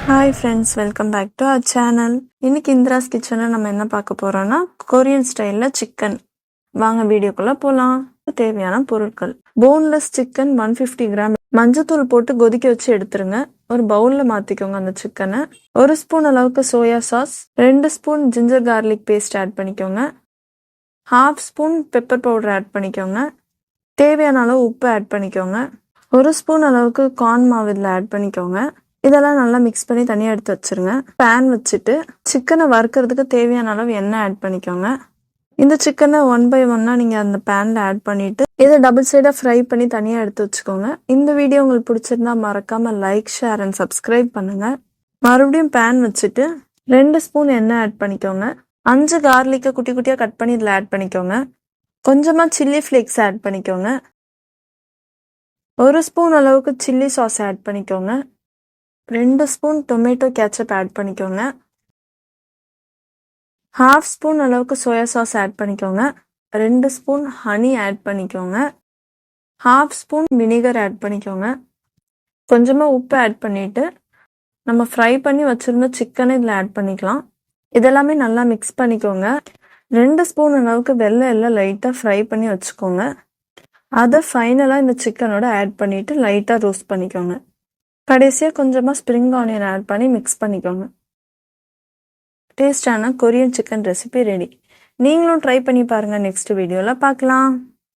Hi friends, welcome back to our channel. இன்னைக்கு இந்திராஸ் கிச்சனில் நம்ம என்ன பார்க்க போறோம்னா கொரியன் ஸ்டைலில் சிக்கன். வாங்க வீடியோக்குள்ள போகலாம். தேவையான பொருட்கள்: போன்லெஸ் சிக்கன் 150 கிராம். மஞ்சத்தூள் போட்டு கொதிக்க வச்சு எடுத்துருங்க. ஒரு பவுலில் மாற்றிக்கோங்க அந்த சிக்கனை. 1 ஸ்பூன் அளவுக்கு soya sauce, 2 spoon ginger garlic paste add பண்ணிக்கோங்க. 1/2 ஸ்பூன் பெப்பர் பவுடர் ஆட் பண்ணிக்கோங்க. தேவையான அளவு உப்பு ஆட் பண்ணிக்கோங்க. 1 ஸ்பூன் அளவுக்கு கார்ன் மாவு இதில் ஆட் பண்ணிக்கோங்க. இதெல்லாம் நல்லா மிக்ஸ் பண்ணி தனியாக எடுத்து வச்சிருங்க. பேன் வச்சுட்டு சிக்கனை வறுக்கிறதுக்கு தேவையான அளவு எண்ணெய் ஆட் பண்ணிக்கோங்க. இந்த சிக்கனை 1 by 1 நீங்கள் அந்த பேனில் ஆட் பண்ணிவிட்டு இதை டபுள் சைடாக ஃப்ரை பண்ணி தனியாக எடுத்து வச்சுக்கோங்க. இந்த வீடியோ உங்களுக்கு பிடிச்சிருந்தா மறக்காமல் லைக், ஷேர் அண்ட் சப்ஸ்கிரைப் பண்ணுங்கள். மறுபடியும் பேன் வச்சுட்டு 2 ஸ்பூன் எண்ணெய் ஆட் பண்ணிக்கோங்க. 5 கார்லிக்கை குட்டி குட்டியாக கட் பண்ணி இதில் ஆட் பண்ணிக்கோங்க. கொஞ்சமாக சில்லி ஃப்ளேக்ஸ் ஆட் பண்ணிக்கோங்க. 1 ஸ்பூன் அளவுக்கு சில்லி சாஸ் ஆட் பண்ணிக்கோங்க. 2 ஸ்பூன் டொமேட்டோ கேச்சப் ஆட் பண்ணிக்கோங்க. 1/2 ஸ்பூன் அளவுக்கு சோயா சாஸ் ஆட் பண்ணிக்கோங்க. 2 ஸ்பூன் ஹனி ஆட் பண்ணிக்கோங்க. 1/2 ஸ்பூன் வினிகர் ஆட் பண்ணிக்கோங்க. கொஞ்சமாக உப்பு ஆட் பண்ணிவிட்டு நம்ம ஃப்ரை பண்ணி வச்சுருந்த சிக்கனை இதில் ஆட் பண்ணிக்கலாம். இதெல்லாமே நல்லா மிக்ஸ் பண்ணிக்கோங்க. 2 ஸ்பூன் அளவுக்கு வெள்ளை எல்லாம் லைட்டாக ஃப்ரை பண்ணி வச்சுக்கோங்க. அதை ஃபைனலாக இந்த சிக்கனோட ஆட் பண்ணிவிட்டு லைட்டாக ரோஸ்ட் பண்ணிக்கோங்க. கடைசியாக கொஞ்சமாக ஸ்ப்ரிங் ஆனியன் ஆட் பண்ணி மிக்ஸ் பண்ணிக்கோங்க. டேஸ்டான கொரியன் சிக்கன் ரெசிபி ரெடி. நீங்களும் ட்ரை பண்ணி பாருங்கள். நெக்ஸ்ட் வீடியோவில் பார்க்கலாம்.